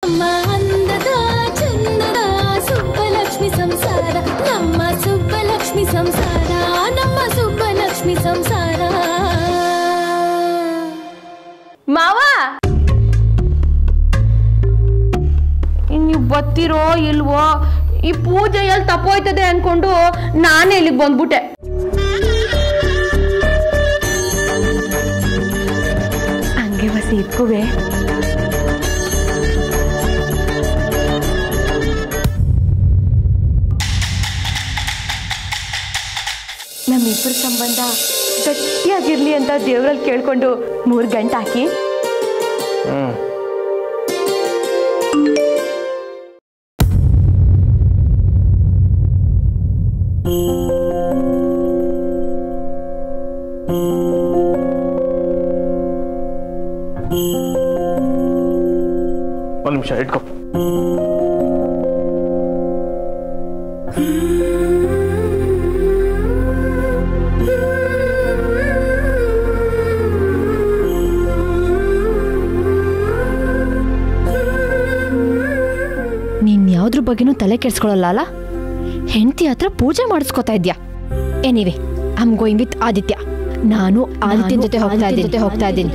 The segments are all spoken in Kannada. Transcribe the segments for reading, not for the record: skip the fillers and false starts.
ನಮ್ಮ ಅಂದದ ಚಂದದ ಸುಬ್ಬಲಕ್ಷ್ಮಿ ಸಂಸಾರ ನಮ್ಮ ಸುಬ್ಬಲಕ್ಷ್ಮಿ ಸಂಸಾರ ನಮ್ಮ ಸುಬ್ಬಲಕ್ಷ್ಮಿ ಸಂಸಾರ. ಮಾವ ನೀವು ಬರ್ತಿರೋ ಇಲ್ವೋ ಈ ಪೂಜೆ ಎಲ್ಲಿ ತಪ್ಪೋಯ್ತದೆ ಅನ್ಕೊಂಡು ನಾನೇ ಇಲ್ಲಿಗೆ ಬಂದ್ಬಿಟ್ಟೆ. ಹಂಗೆ ಬಸ್ ಇಟ್ಕೋವೆ. ನಮ್ಮಿಬ್ಬರ ಸಂಬಂಧ ಗಟ್ಟಿಯಾಗಿರ್ಲಿ ಅಂತ ದೇವರಲ್ಲಿ ಕೇಳ್ಕೊಂಡು 3 ಗಂಟೆ ಹಾಕಿ ಒಂದು ನಿಮಿಷ ಇಟ್ಕೊ. ನೀನ್ ಯಾವ್ದ್ರ ಬಗ್ಗೆನೂ ತಲೆ ಕೆಡ್ಸ್ಕೊಳಲ್ಲ. ಹೆಂಡತಿ ಹತ್ರ ಪೂಜೆ ಮಾಡಿಸ್ಕೊತಾ ಇದ್ಯಾ. Anyway I am going with Aditya. ನಾನು ಆದಿತ್ಯನ ಜೊತೆ ಹೋಗ್ತಾ ಇದ್ದೀನಿ.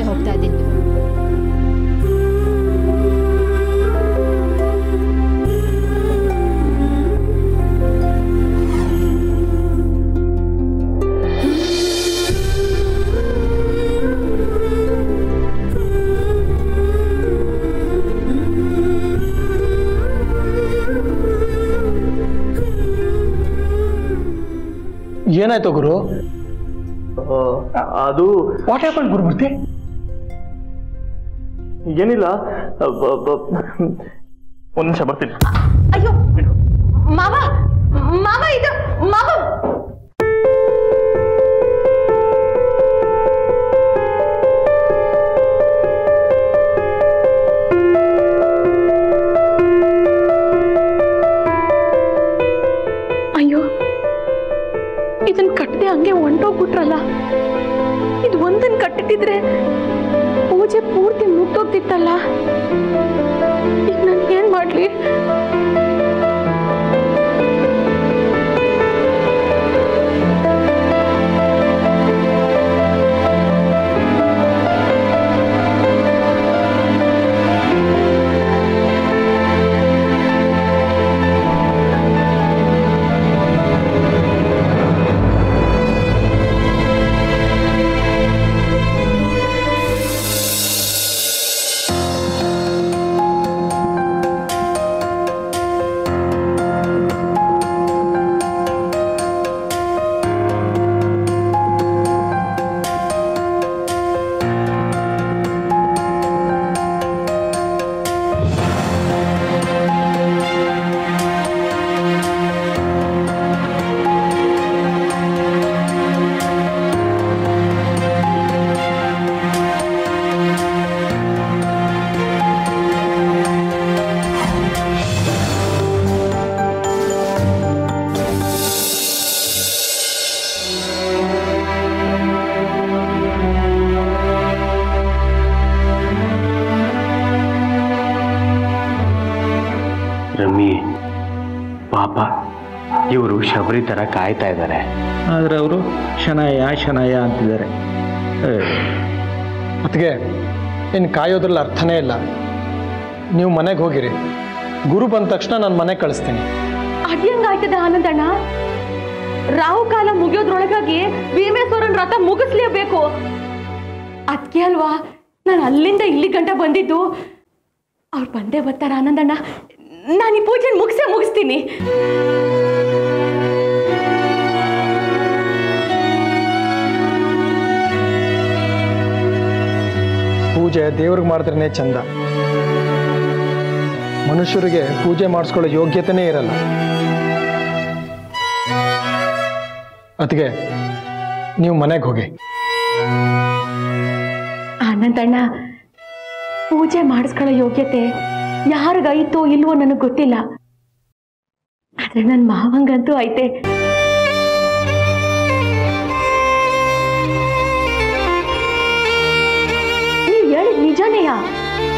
ಏನಾಯ್ತು ಗುರು? ಅದು ವಾಟ್ ಹ್ಯಾಪನ್ ಗುರುಮೂರ್ತಿ? ಏನಿಲ್ಲ, ಒಂದು ನಿಮಿಷ ಬರ್ತೀನಿ. ಅಯ್ಯೋ ಮಾವ ಮಾವ ಇದು ಮಾವ. ಅಯ್ಯೋ ಇದನ್ ಕಟ್ಟದೆ ಹಂಗೆ ಹೊಂಟೋಗ್ಬಿಟ್ರಲ್ಲ. ಇದು ಒಂದನ್ ಕಟ್ಟಿಟ್ಟಿದ್ರೆ ಪೂಜೆ ಪೂರ್ತಿ ಮುಗ್ದೋಗ್ತಿತ್ತಲ್ಲ. ಈಗ ನಾನು ಏನ್ ಮಾಡ್ಲಿ? ರಮ್ಮಿ ಪಾಪ ಇವರು ಶಬರಿ ತರ ಕಾಯ್ತಾ ಇದ್ದಾರೆ. ಆದ್ರೆ ಅವರು ಶನಾಯ ಅಂತಿದ್ದಾರೆ. ಅದಕ್ಕೆ ಇನ್ನು ಕಾಯೋದ್ರಲ್ಲಿ ಅರ್ಥನೇ ಇಲ್ಲ. ನೀವು ಮನೆಗೆ ಹೋಗಿರಿ. ಗುರು ಬಂದ ತಕ್ಷಣ ನಾನು ಮನೆಗೆ ಕಳಿಸ್ತೀನಿ. ಅದೇಂಗಾಯ್ತದ ಆನಂದಣ್ಣ? ರಾಹುಕಾಲ ಮುಗಿಯೋದ್ರೊಳಗಾಗಿ ಭೀಮೇಶ್ವರನ್ ರಥ ಮುಗಿಸ್ಲೇಬೇಕು. ಅದಕ್ಕೆ ಅಲ್ವಾ ನಾನು ಅಲ್ಲಿಂದ ಇಲ್ಲಿ ಗಂಟ ಬಂದಿದ್ದು. ಅವ್ರು ಬಂದೇ ಬರ್ತಾರ ಆನಂದಣ್ಣ. ನಾನು ಈ ಪೂಜೆ ಮುಗಿಸ್ತೀನಿ. ಪೂಜೆ ದೇವ್ರಿಗೆ ಮಾಡಿದ್ರೇ ಚಂದ. ಮನುಷ್ಯರಿಗೆ ಪೂಜೆ ಮಾಡಿಸ್ಕೊಳ್ಳೋ ಯೋಗ್ಯತೆನೇ ಇರಲ್ಲ. ಅದಕ್ಕೆ ನೀವು ಮನೆಗೆ ಹೋಗಿ. ಆನಂದಣ್ಣ, ಪೂಜೆ ಮಾಡಿಸ್ಕೊಳ್ಳೋ ಯೋಗ್ಯತೆ ಯಾರಿಗೈತೋ ಇಲ್ವೋ ನನಗೆ ಗೊತ್ತಿಲ್ಲ. ಆದ್ರೆ ನನ್ನ ಮಾವಂಗಂತೂ ಐತೆ. ನೀವ್ ಹೇಳಿದ್ ನಿಜನೇಯ.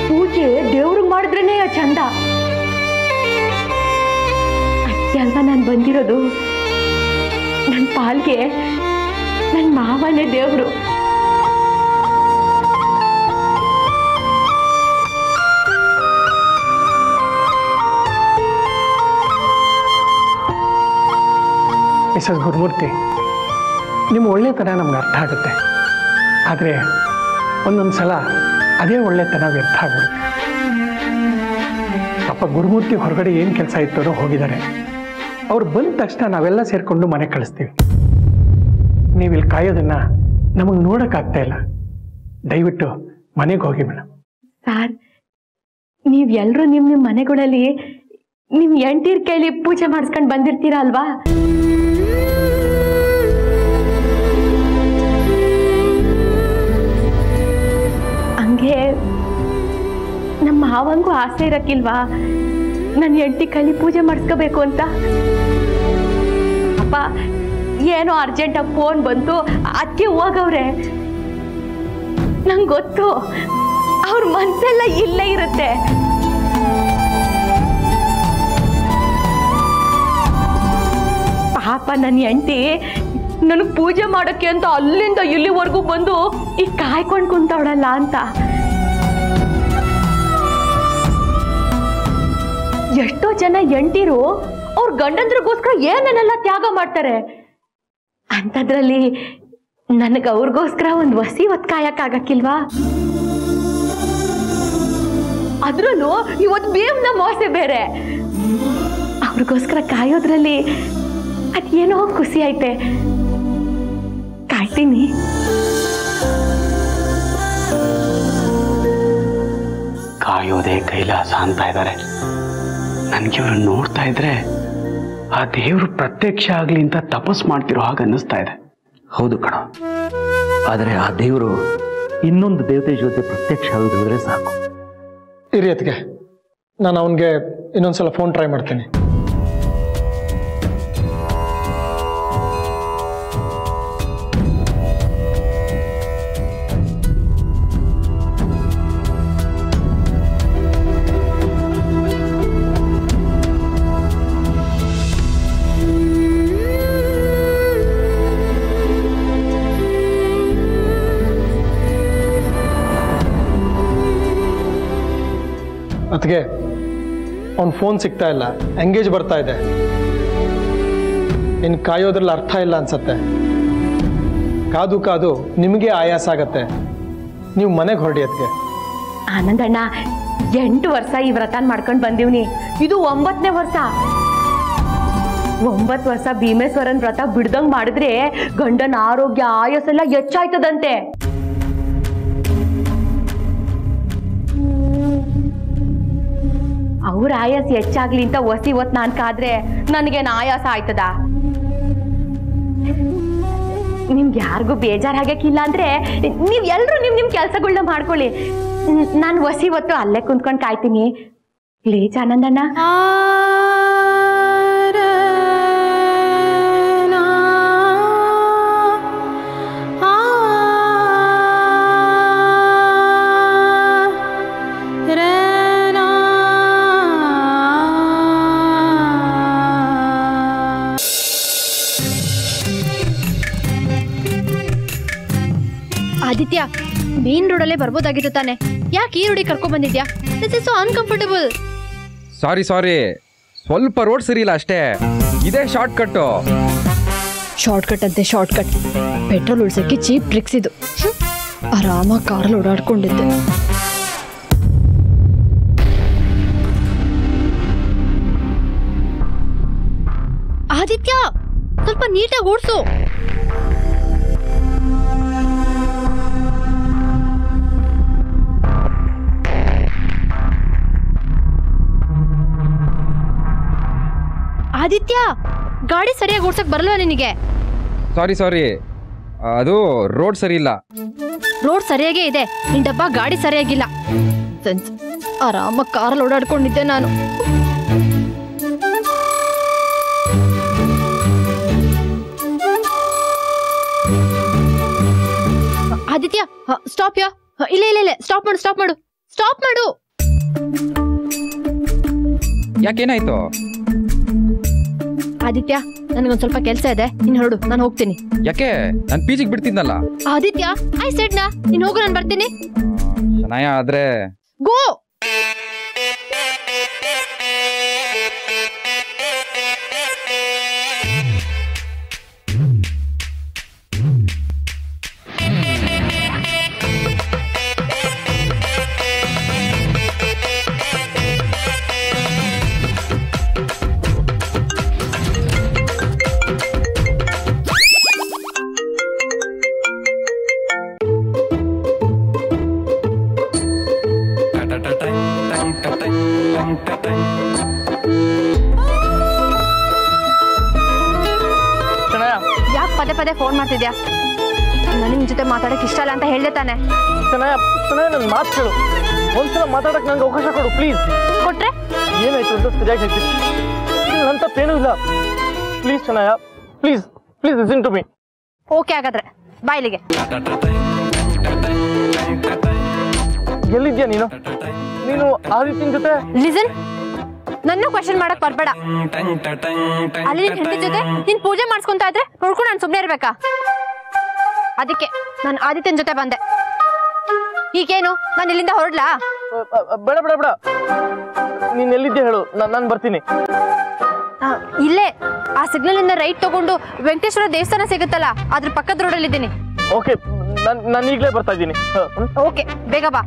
ಪೂಜೆ ದೇವ್ರಿಗೆ ಮಾಡಿದ್ರೇನೆ ಚಂದ. ಅಷ್ಟೇ ಅಲ್ವಾ ನಾನು ಬಂದಿರೋದು. ನನ್ನ ಪಾಲ್ಗೆ ನನ್ನ ಮಾವನೇ ದೇವ್ರು. ಮಿಸಸ್ ಗುರುಮೂರ್ತಿ, ನಿಮ್ಮ ಒಳ್ಳೆತನ ನಮ್ಗೆ ಅರ್ಥ ಆಗುತ್ತೆ. ಆದರೆ ಒಂದೊಂದು ಸಲ ಅದೇ ಒಳ್ಳೆತನ ವ್ಯರ್ಥ ಆಗ್ಬಿಡುತ್ತೆ. ಪಾಪ ಗುರುಮೂರ್ತಿ ಹೊರಗಡೆ ಏನು ಕೆಲಸ ಇತ್ತೋ ಹೋಗಿದ್ದಾರೆ. ಅವ್ರು ಬಂದ ತಕ್ಷಣ ನಾವೆಲ್ಲ ಸೇರಿಕೊಂಡು ಮನೆ ಕಳಿಸ್ತೀವಿ. ನೀವಿಲ್ಲಿ ಕಾಯೋದನ್ನ ನಮಗೆ ನೋಡೋಕ್ಕಾಗ್ತಾ ಇಲ್ಲ. ದಯವಿಟ್ಟು ಮನೆಗೆ ಹೋಗಿ ಮೇಡಮ್. ಸರ್, ನೀವೆಲ್ಲರೂ ನಿಮ್ಮ ಮನೆಗಳಲ್ಲಿ ನಿಮ್ಮ ಹೆಂಡತಿರ ಕೈಲಿ ಪೂಜೆ ಮಾಡಿಸ್ಕೊಂಡು ಬಂದಿರ್ತೀರ ಅಲ್ವಾ? ಹಂಗೆ ನಮ್ಮ ಮಾವಂಗೂ ಆಸೆ ಇರಕ್ಕಿಲ್ವಾ ನನ್ನ ಹೆಂಡತಿ ಕೈಲಿ ಪೂಜೆ ಮಾಡಿಸ್ಕೋಬೇಕು ಅಂತ? ಅಪ್ಪ ಏನೋ ಅರ್ಜೆಂಟಾಗಿ ಫೋನ್ ಬಂತು, ಅದಕ್ಕೆ ಹೋಗವ್ರೆ. ನಂಗೆ ಗೊತ್ತು ಅವ್ರ ಮನಸ್ಸೆಲ್ಲ ಇಲ್ಲೇ ಇರುತ್ತೆ. ಪಾಪ ನನ್ನ ಹೆಂಡತಿ ನನಗೆ ಪೂಜೆ ಮಾಡೋಕ್ಕೆ ಅಂತ ಅಲ್ಲಿಂದ ಇಲ್ಲಿವರೆಗೂ ಬಂದು ಈಗ ಕಾಯ್ಕೊಂಡು ಕುಂತವಳಲ್ಲ ಅಂತ. ಎಷ್ಟೋ ಜನ ಹೆಂಡತಿರು ಅವ್ರ ಗಂಡಂದ್ರಿಗೋಸ್ಕರ ಏನೇನೆಲ್ಲ ತ್ಯಾಗ ಮಾಡ್ತಾರೆ. ಅಂಥದ್ರಲ್ಲಿ ನನಗೆ ಅವ್ರಿಗೋಸ್ಕರ ಒಂದು ವಸಿ ಹೊತ್ತು ಕಾಯಕ್ಕಾಗಕ್ಕಿಲ್ವಾ? ಅದ್ರಲ್ಲೂ ಇವತ್ತು ಬೇವ್ನ ಮೋಸೆ ಬೇರೆ. ಅವ್ರಿಗೋಸ್ಕರ ಕಾಯೋದ್ರಲ್ಲಿ ಅದೇನೋ ಖುಷಿ ಐತೆ. ಕಾಯ್ತೀನಿ. ಕಾಯೋದೇ ಕೈಲಾಸ ಅಂತ ಇದ್ದಾರೆ. ನನಗೆ ಇವ್ರನ್ನ ನೋಡ್ತಾ ಇದ್ರೆ ಆ ದೇವರು ಪ್ರತ್ಯಕ್ಷ ಆಗ್ಲಿ ಅಂತ ತಪಸ್ ಮಾಡ್ತಿರೋ ಹಾಗೆ ಅನ್ನಿಸ್ತಾ ಇದೆ. ಹೌದು ಕಣ, ಆದರೆ ಆ ದೇವರು ಇನ್ನೊಂದು ದೇವತೆ ಜೊತೆ ಪ್ರತ್ಯಕ್ಷ ಆಗಿದ್ರೆ ಸಾಕು. ಇರಿ ಅತ್ತಿಗೆ, ನಾನು ಅವನಿಗೆ ಇನ್ನೊಂದ್ಸಲ ಫೋನ್ ಟ್ರೈ ಮಾಡ್ತೀನಿ. ಅದಕ್ಕೆ ಅವ್ನ ಫೋನ್ ಸಿಗ್ತಾ ಇಲ್ಲ, ಎಂಗೇಜ್ ಬರ್ತಾ ಇದೆ. ಇನ್ನು ಕಾಯೋದ್ರಲ್ಲಿ ಅರ್ಥ ಇಲ್ಲ ಅನ್ಸತ್ತೆ. ಕಾದು ಕಾದು ನಿಮಗೆ ಆಯಾಸ ಆಗತ್ತೆ. ನೀವು ಮನೆಗೆ ಹೊರಡಿ. ಅದಕ್ಕೆ ಆನಂದಣ್ಣ 8 ವರ್ಷ ಈ ವ್ರತನ ಮಾಡ್ಕೊಂಡು ಬಂದೀವ್ನಿ. ಇದು 9ನೇ ವರ್ಷ. 9 ವರ್ಷ ಭೀಮೇಶ್ವರನ್ ವ್ರತ ಬಿಡ್ದಂಗ್ ಮಾಡಿದ್ರೆ ಗಂಡನ ಆರೋಗ್ಯ ಆಯಸ್ಸೆಲ್ಲ ಹೆಚ್ಚಾಯ್ತದಂತೆ. ಅವ್ರ ಆಯಾಸ ಹೆಚ್ಚಾಗ್ಲಿ ಅಂತ ಹೊಸಿ ಹೊತ್ತು ನಾನು ಕಾದ್ರೆ ನನಗೇನು ಆಯಾಸ ಆಯ್ತದ? ನಿಮ್ಗೆ ಯಾರಿಗೂ ಬೇಜಾರಾಗಕ್ಕಿಲ್ಲ ಅಂದ್ರೆ ನೀವ್ ಎಲ್ರು ನಿಮ್ ಕೆಲ್ಸಗಳನ್ನ ಮಾಡ್ಕೊಳ್ಳಿ. ನಾನು ಹೊಸಿ ಹೊತ್ತು ಅಲ್ಲೇ ಕುಂತ್ಕೊಂಡು ಕಾಯ್ತೀನಿ. ಪ್ಲೀಸ್ ಆನಂದಣ್ಣ. ಆದಿತ್ಯ, ಮೇನ್ ರೋಡಲ್ಲೇ ಬರ್ಬೋದಾಗಿತ್ತು ತಾನೆ, ಯಾಕೆ ಈ ರೋಡಿಗೆ ಕರ್ಕೊಂಡ್ ಬಂದಿದ್ಯಾ? This is so uncomfortable. Sorry ಸ್ವಲ್ಪ ರೋಡ್ ಸರಿ ಇಲ್ಲ ಅಷ್ಟೇ. ಇದೇ ಶಾರ್ಟ್ ಕಟ್. ಶಾರ್ಟ್ ಕಟ್ ಅಂತೆ ಶಾರ್ಟ್ ಕಟ್. ಪೆಟ್ರೋಲ್ ಉಳ್ಸಕ್ಕೆ ಚೀಪ್ ಟ್ರಿಕ್ಸ್ ಇದು. ಆರಾಮಾಗಿ ಕಾರಲ್ಲಿ ಓಡಾಡ್ಕೊಂಡಿದ್ದೆ. ಆದಿತ್ಯ, ಸ್ವಲ್ಪ ನೀಟಾಗಿ ಓಡಿಸು. ಆದಿತ್ಯ, ಗಾಡಿ ಸರಿಯಾಗಿ ಓಡ್ಸಕ್ ಬರಲ್ವಾ ನಿನಗೆ? ಸಾರಿ ಅದು ರೋಡ್ ಸರಿ ಇಲ್ಲ. ರೋಡ್ ಸರಿಯಾಗೇ ಇದೆ, ನಿನ್ ಡಬ್ಬ ಗಾಡಿ ಸರಿಯಾಗಿಲ್ಲ. ಆರಾಮಾಗಿ ಕಾರಲ್ಲಿ ಓಡಾಡ್ಕೊಂಡಿದ್ದೆ ನಾನು. ಆದಿತ್ಯ, ಸ್ಟಾಪ್ ಯಾ. ಇಲ್ಲ ಸ್ಟಾಪ್ ಮಾಡು. ಸ್ಟಾಪ್ ಮಾಡು. ಯಾಕೇನಾಯ್ತು? ಆದಿತ್ಯ, ನನಗೊಂದ್ ಸ್ವಲ್ಪ ಕೆಲಸ ಇದೆ, ನೀನ್ ಹೊರಡು, ನಾನು ಹೋಗ್ತೀನಿ. ಯಾಕೆ? ನಾನು ಪಿಜಿಗೆ ಬಿಡ್ತಿದ್ನಲ್ಲ. ಆದಿತ್ಯ, ಐ ಸೆಡ್ ನಾ, ನೀನ್ ಹೋಗು, ನಾನು ಬರ್ತೀನಿ. ಶನಾಯ ಆದ್ರೆ ಗೋ. ಯಾಕೆ ಪದೇ ಪದೇ ಫೋನ್ ಮಾಡ್ತಿದ್ಯಾ? ನನಗೆ ನಿನ್ ಜೊತೆ ಮಾತಾಡಕ್ ಇಷ್ಟ ಇಲ್ಲ ಅಂತ ಹೇಳ್ದೆ ತಾನೆ? ನನ್ನ ಮಾತು ಕೇಳು, ಒಂದ್ಸಲ ಮಾತಾಡಕ್ ನಂಗೆ ಅವಕಾಶ ಕೊಡು ಪ್ಲೀಸ್. ಕೊಟ್ರೆ ಏನಾಯ್ತು ಅಂತ ಸರಿಯಾಗಿ ಹೇಳ್ತೀನಿ. ನನ್ನ ತಪ್ಪೇನೂ ಇಲ್ಲ. Please Shanaya, please please listen to me. Okay, ಹಾಗಾದ್ರೆ ಬಾಯ್ಲಿಗೆ. ಎಲ್ಲಿದ್ಯಾ ನೀನು? ನೀನು ಆದಿತ್ಯನ ಜೊತೆ ಲಿಸನ್, ನನ್ನ ಕ್ವೆಶ್ಚನ್ ಮಾಡಕ್ ಬರ್ಬೇಡ. ಅಲ್ಲಿ ನಿನ್ ಹೆಂಡತಿ ಜೊತೆ ನೀನ್ ಪೂಜೆ ಮಾಡಿಸ್ಕೊಂತ ಇದ್ರೆ ನೋಡ್ಕೊಂಡು ನಾನು ಸುಮ್ನೆ ಇರ್ಬೇಕಾ? ಅದಕ್ಕೆ ನಾನು ಆದಿತ್ಯನ ಜೊತೆ ಬಂದೆ. ಈಗೇನು, ನಾನು ಇಲ್ಲಿಂದ ಹೊರಡ್ಲಾ? ಬೇಡ ಬೇಡ ಬೇಡ, ನೀನ್ ಎಲ್ಲಿದ್ಯಾ ಹೇಳು, ನಾನು ಬರ್ತೀನಿ. ಇಲ್ಲೇ ಆ ಸಿಗ್ನಲ್ ಇಂದ ರೈಟ್ ತಗೊಂಡು ವೆಂಕಟೇಶ್ವರ ದೇವಸ್ಥಾನ ಸಿಗುತ್ತಲ್ಲ, ಅದ್ರ ಪಕ್ಕದ ರೋಡಲ್ಲಿ ಇದ್ದೀನಿ. ಓಕೆ, ನಾನು ಈಗಲೇ ಬರ್ತಾ ಇದ್ದೀನಿ. ಓಕೆ, ಬೇಗ ಬಾ.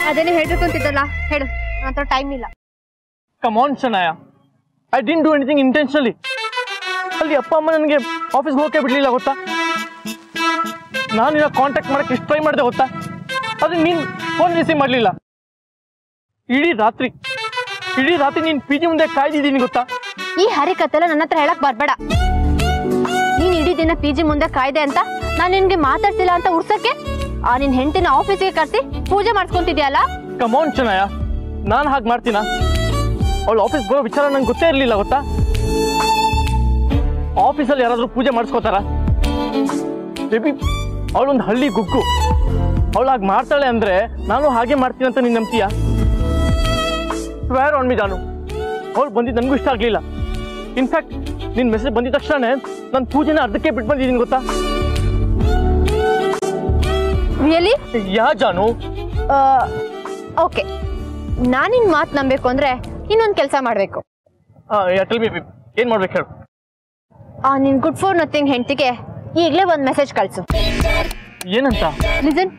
ಅದೇನೇ ಹೇಳ್ಬೇಕಂತಿದ್ದಲ್ಲ, ಹೇಳು, ನನ್ನ ಹತ್ರ ಟೈಮ್ ಇಲ್ಲ. Come on Shanaya, I didn't do anything intentionally. ಅಲ್ಲಿ ಅಪ್ಪ ಅಮ್ಮ ನನಗೆ ಆಫೀಸ್ಗೆ ಹೋಗಕ್ಕೆ ಬಿಡ್ಲಿಲ್ಲ ಗೊತ್ತಾ? ನಾನು ಈಗ ಕಾಂಟ್ಯಾಕ್ಟ್ ಮಾಡಕ್ಕೆ ಎಷ್ಟು ಟ್ರೈ ಮಾಡಿದೆ ಗೊತ್ತಾ? ಆದ್ರೆ ನೀನು ಫೋನ್ ರಿಸೀವ್ ಮಾಡಲಿಲ್ಲ. ಇಡೀ ರಾತ್ರಿ ನೀನು ಪಿಜಿ ಮುಂದೆ ಕಾಯ್ದಿದ್ದೀನಿ ಗೊತ್ತಾ? ಈ ಹರಿಕತೆಲ್ಲ ನನ್ನ ಹತ್ರ ಹೇಳಕ್ ಬರ್ಬೇಡ. ನೀನ್ ಇಡೀ ದಿನ ಪಿಜಿ ಮುಂದೆ ಕಾಯ್ದೆ ಅಂತ ನಾನು ನಿನ್ಗೆ ಮಾತಾಡ್ಸಿಲ್ಲ ಅಂತ ಉರ್ಸಕ್ಕೆ ಆ ನಿನ್ ಹೆಂಡತಿನ ಆಫೀಸ್ಗೆ ಕರ್ಸಿ ಪೂಜೆ ಮಾಡಿಸ್ಕೊಂತಿದ್ಯಲ್ಲ. ಕಮ್ ಆನ್ ಶನಾಯ, ನಾನು ಹಾಗೆ ಮಾಡ್ತೀನ? ಅವಳು ಆಫೀಸ್ ಬರೋ ವಿಚಾರ ನಂಗೆ ಗೊತ್ತೇ ಇರಲಿಲ್ಲ ಗೊತ್ತಾ? ಆಫೀಸಲ್ಲಿ ಯಾರಾದ್ರೂ ಪೂಜೆ ಮಾಡಿಸ್ಕೋತಾರ? ಬೇಬಿ, ಅವಳೊಂದು ಹಳ್ಳಿ ಗುಗ್ಗು. ಅವಳು ಹಾಗೆ ಮಾಡ್ತಾಳೆ ಅಂದ್ರೆ ನಾನು ಹಾಗೆ ಮಾಡ್ತೀನಿ ಅಂತ ನೀನು ನಂಬ್ತೀಯಾ? ಸ್ವೇರ್ ಆನ್ ಮಿ ಜಾನು, ಅವಳು ಬಂದಿದ್ದು ನನಗೂ ಇಷ್ಟ ಆಗಲಿಲ್ಲ. ಇನ್ಫ್ಯಾಕ್ಟ್ ನಿನ್ನ ಮೆಸೇಜ್ ಬಂದಿದ ತಕ್ಷಣ ನಾನು ಪೂಜೆನ ಅರ್ಧಕ್ಕೆ ಬಿಟ್ಟು ಬಂದಿದ್ದೀನಿ ಗೊತ್ತಾ? ರಿಯಲಿ? ಯಾ ಜಾನು? ಓಕೆ, ನಾನು ನಿನ್ ಮಾತು ನಂಬೇಕು ಅಂದ್ರೆ ಇನ್ನೊಂದು ಕೆಲಸ ಮಾಡಬೇಕು. ಏನ್ ಮಾಡ್ಬೇಕು ಹೇಳು? ನಿನ್ ಗುಡ್ ಫಾರ್ ನಥಿಂಗ್ ಹೆಂಡತಿಗೆ ಈಗಲೇ ಒಂದು ಮೆಸೇಜ್ ಕಳ್ಸು. ಏನಂತ? ಲಿಸನ್,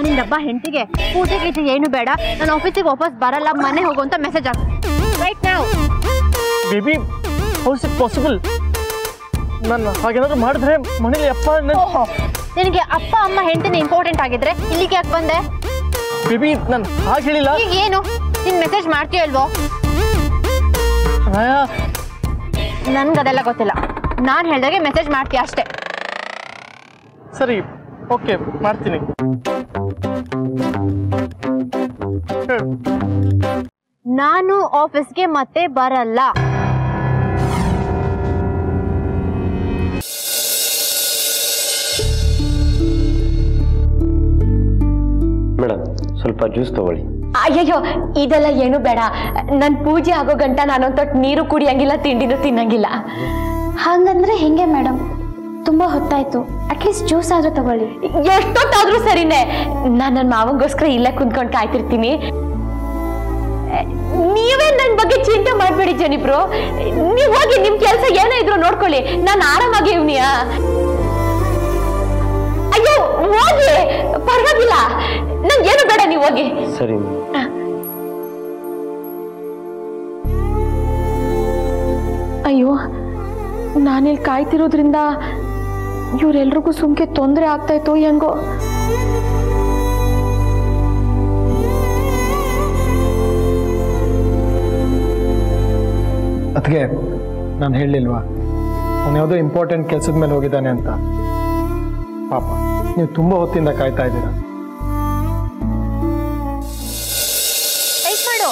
ನಿನ್ ಡಬ್ಬ ಹೆಂಡತಿಗೆ ಪೂಜೆ ಗೀಜೆ ಏನು ಬೇಡ, ನಾನು ಆಫೀಸಿಗೆ ವಾಪಸ್ ಬರಲ್ಲ, ಮನೆ ಹೋಗುವಂತ ಮೆಸೇಜ್ ಹಾಕು right now. Baby, how is it possible? ನಾನು ಹಾಗೇನಾದ್ರು ಮಾಡಿದ್ರೆ ಮನೇಲಿ ಅಪ್ಪ ನಿನಗೆ ಅಪ್ಪ ಅಮ್ಮ ಹೆಂಡತಿನ ಇಂಪಾರ್ಟೆಂಟ್ ಆಗಿದ್ರೆ ಇಲ್ಲಿಗೆ ಯಾಕೆ ಬಂದೆ? ಬೇಬಿ, ನಾನು ಹಾಗೆ ಹೇಳಿಲ್ಲ. ಈಗ ಏನು ನೀನ್ ಮೆಸೇಜ್ ಮಾಡ್ತೀಯೋ ಇಲ್ವೋ? ನನ್ಗೆ ಅದೆಲ್ಲ ಗೊತ್ತಿಲ್ಲ, ನಾನು ಹೇಳ್ದಾಗೆ ಮೆಸೇಜ್ ಮಾಡ್ತೀಯ ಅಷ್ಟೇ. ಸರಿ, ಓಕೆ, ಮಾಡ್ತೀನಿ. ನಾನು ಆಫೀಸ್ಗೆ ಮತ್ತೆ ಬರಲ್ಲ. ಸ್ವಲ್ಪ ಜ್ಯೂಸ್ ತಗೊಳ್ಳಿ. ಅಯ್ಯಯ್ಯೋ ಇದೆಲ್ಲ ಏನು ಬೇಡ. ನನ್ ಪೂಜೆ ಆಗೋ ಗಂಟ ನಾನೊಂದ್ ತೊಟ್ಟು ನೀರು ಕುಡಿಯಂಗಿಲ್ಲ, ತಿಂಡಿನೂ ತಿನ್ನಂಗಿಲ್ಲ. ಹಾಗಂದ್ರೆ ಹೆಂಗೆ ಮೇಡಮ್? ತುಂಬಾ ಹೊತ್ತಾಯ್ತು, ಅಟ್ಲೀಸ್ಟ್ ಜ್ಯೂಸ್ ಆದ್ರೂ ತಗೊಳ್ಳಿ. ಎಷ್ಟೊತ್ತಾದ್ರೂ ಸರಿನೇ. ನಾನ್ ನನ್ನ ಮಾವಂಗೋಸ್ಕರ ಇಲ್ಲೇ ಕುಂತ್ಕೊಂಡು ಕಾಯ್ತಿರ್ತೀನಿ. ನೀವೇ ನನ್ ಬಗ್ಗೆ ಚಿಂತೆ ಮಾಡ್ಬೇಡಿ ಜನಿಬ್ರು. ನೀವ್ ಹೋಗಿ ನಿಮ್ ಕೆಲ್ಸ ಏನೇ ಇದ್ರು ನೋಡ್ಕೊಳ್ಳಿ, ನಾನ್ ಆರಾಮಾಗಿ ಇವ್ನಿಯಾ. ಅಯ್ಯೋ ಹೋಗಿ, ಪರವಾಗಿಲ್ಲ, ನಂಗೇನು ಬೇಡ, ನೀವ್ ಹೋಗಿ. ಸರಿ. ಅಯ್ಯೋ ನಾನಿಲ್ಲಿ ಕಾಯ್ತಿರೋದ್ರಿಂದ ಇವ್ರೆಲ್ರಿಗೂ ಸುಮ್ಕೆ ತೊಂದರೆ ಆಗ್ತಾಯ್ತೋ ಹೆಂಗೋ. ಅದಕ್ಕೆ ನಾನು ಹೇಳಲಿಲ್ವಾ ಅವನು ಯಾವುದೋ ಇಂಪಾರ್ಟೆಂಟ್ ಕೆಲಸದ ಮೇಲೆ ಹೋಗಿದ್ದಾನೆ ಅಂತ. ಪಾಪ ನೀವು ತುಂಬ ಹೊತ್ತಿಂದ ಕಾಯ್ತಾ ಇದ್ದೀರಾ. ಮಾಡು.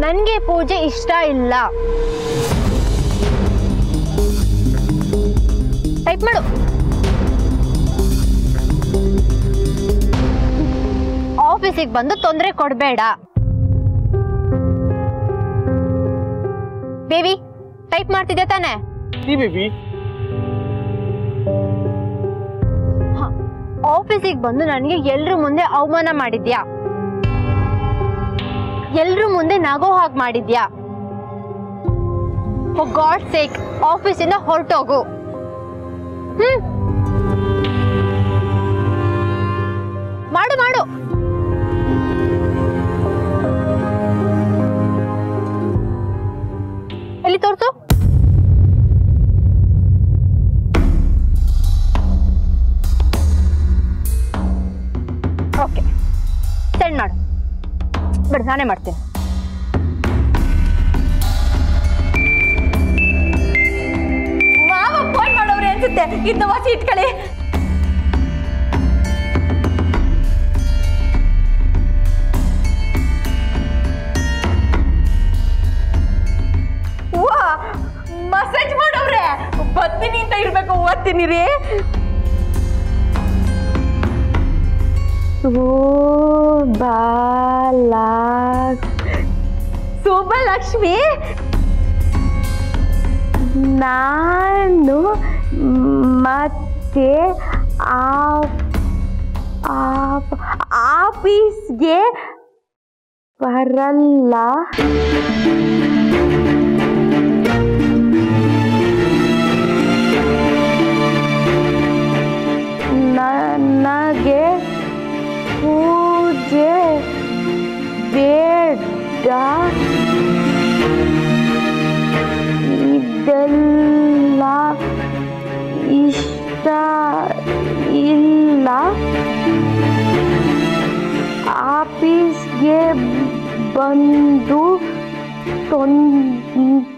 ನನ್ಗೆ ಪೂಜೆ ಇಷ್ಟ ಇಲ್ಲ. ಟೈಪ್ ಮಾಡು. ಆಫೀಸಿಗೆ ಬಂದು ತೊಂದರೆ ಕೊಡಬೇಡ. ಬೇಬಿ ಟೈಪ್ ಮಾಡ್ತಿದ್ದೆ ತಾನೆ? ಬೇಬಿ ಆಫೀಸಿಗೆ ಬಂದು ನನಗೆ ಎಲ್ರ ಮುಂದೆ ಅವಮಾನ ಮಾಡಿದ್ಯಾ, ಎಲ್ರ ಮುಂದೆ ನಗೋ ಹಾಗೆ ಮಾಡಿದ್ಯಾ. ಫಾರ್ ಗಾಡ್ ಸೇಕ್ ಆಫೀಸಿಂದ ಹೊರಟೋಗು. ಮಾಡು ಮಾಡು. ಎಲ್ಲಿ ತೋರ್ಸು. ಓಕೆ ಸೆಂಡ್ ಮಾಡು. ಬಿಡು ನಾನೇ ಮಾಡ್ತೀನಿ. ಮಾವ ಫೋನ್ ಮಾಡೋವ್ರೆ ಅನ್ಸುತ್ತೆ. ಇದ್ದ ವಾಸಿ ಇಟ್ಕೊಳ್ಳಿ. ಮಸಾಜ್ ಮಾಡೋವ್ರೆ. ಬರ್ತೀನಿ ಅಂತ ಇರ್ಬೇಕು, ಓದ್ತೀನಿ ರೀ. ಸುಬ್ಬಲಕ್ಷ್ಮಿ, ನಾನು ಮತ್ತೆ ಆಫೀಸ್ಗೆ ಬರಲ್ಲ. ನನಗೆ ಪೂಜೆ ಬೇಡ. ಇದೆಲ್ಲ ಇಷ್ಟ ಇಲ್ಲ. ಆಫೀಸ್ಗೆ ಬಂದು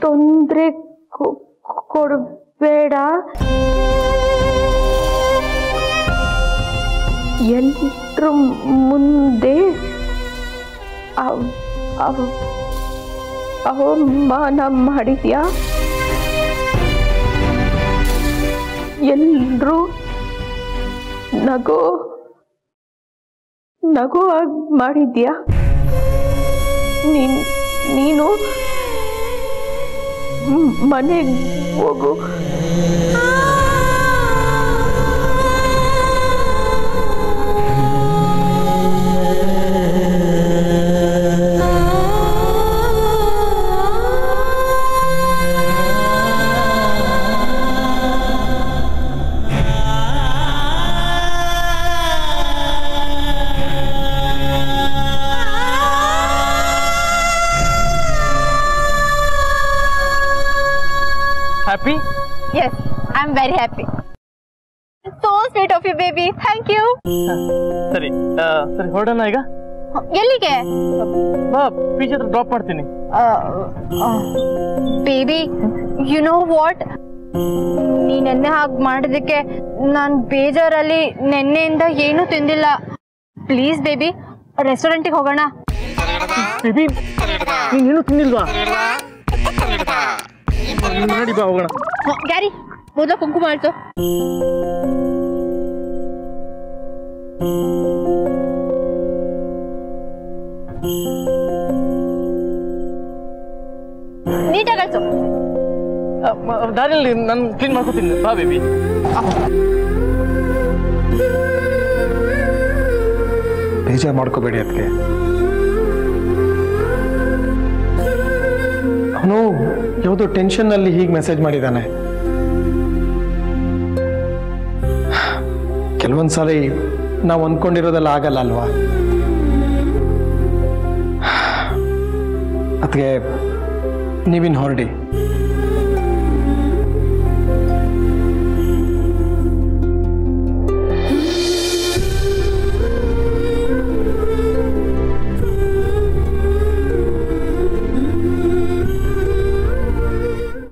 ತೊಂದರೆ ಕೊಡಬೇಡ. ಎಲ್ರ ಮುಂದೆ ಅವಮಾನ ಮಾಡಿದ್ಯಾ. ಎಲ್ರೂ ನಗೋ ಮಾಡಿದ್ಯಾ. ನೀನು ಮನೆಗೆ ಹೋಗು. Happy? Yes, I'm very happy. So sweet of you, baby. Thank you. ಸರಿ ಸರಿ ಹೊರಡೋಣ ಈಗ. ಎಲ್ಲಿಗೆ? ಬಾ ಬೀಚ್ ಹತ್ರ ಡ್ರಾಪ್ ಮಾಡ್ತೀನಿ. ಬೇಬಿ ಯು ನೋ ವಾಟ್, ನೀ ನೆನ್ನೆ ಹಾಗೆ ಮಾಡಿದಕ್ಕೆ ನಾನು ಬೇಜಾರಲ್ಲಿ ನೆನ್ನೆಯಿಂದ ಏನೂ ತಿಂದಿಲ್ಲ. ಪ್ಲೀಸ್ ಬೇಬಿ ರೆಸ್ಟೋರೆಂಟಿಗೆ ಹೋಗೋಣ. ಬೇಬಿ ನೀನೇನು ತಿನ್ನಿಲ್ವಾ? ನಡಿ ಬಾ ಹೋಗೋಣ. ಗ್ಯಾರಿ ಮೊದಲು ಕುಂಕುಮ ಆಯ್ತು. ನೀಟಾಗಿ ಕಳ್ಸು. ದಾರಿಯಲ್ಲಿ ನಾನು ಕ್ಲೀನ್ ಮಾಡ್ಕೊತೀನಿ. ಬಾ ಬೇಬಿ. ಬೇಜಾರು ಮಾಡ್ಕೋಬೇಡಿ ಅದಕ್ಕೆ. ಅವನು ಯಾವುದೋ ಟೆನ್ಷನ್ನಲ್ಲಿ ಹೀಗೆ ಮೆಸೇಜ್ ಮಾಡಿದ್ದಾನೆ. ಕೆಲವೊಂದ್ಸಲ ನಾವು ಅಂದ್ಕೊಂಡಿರೋದೆಲ್ಲ ಆಗಲ್ಲ ಅಲ್ವಾ? ಅದಕ್ಕೆ ನೀವಿನ್ ಹೊರಡಿ.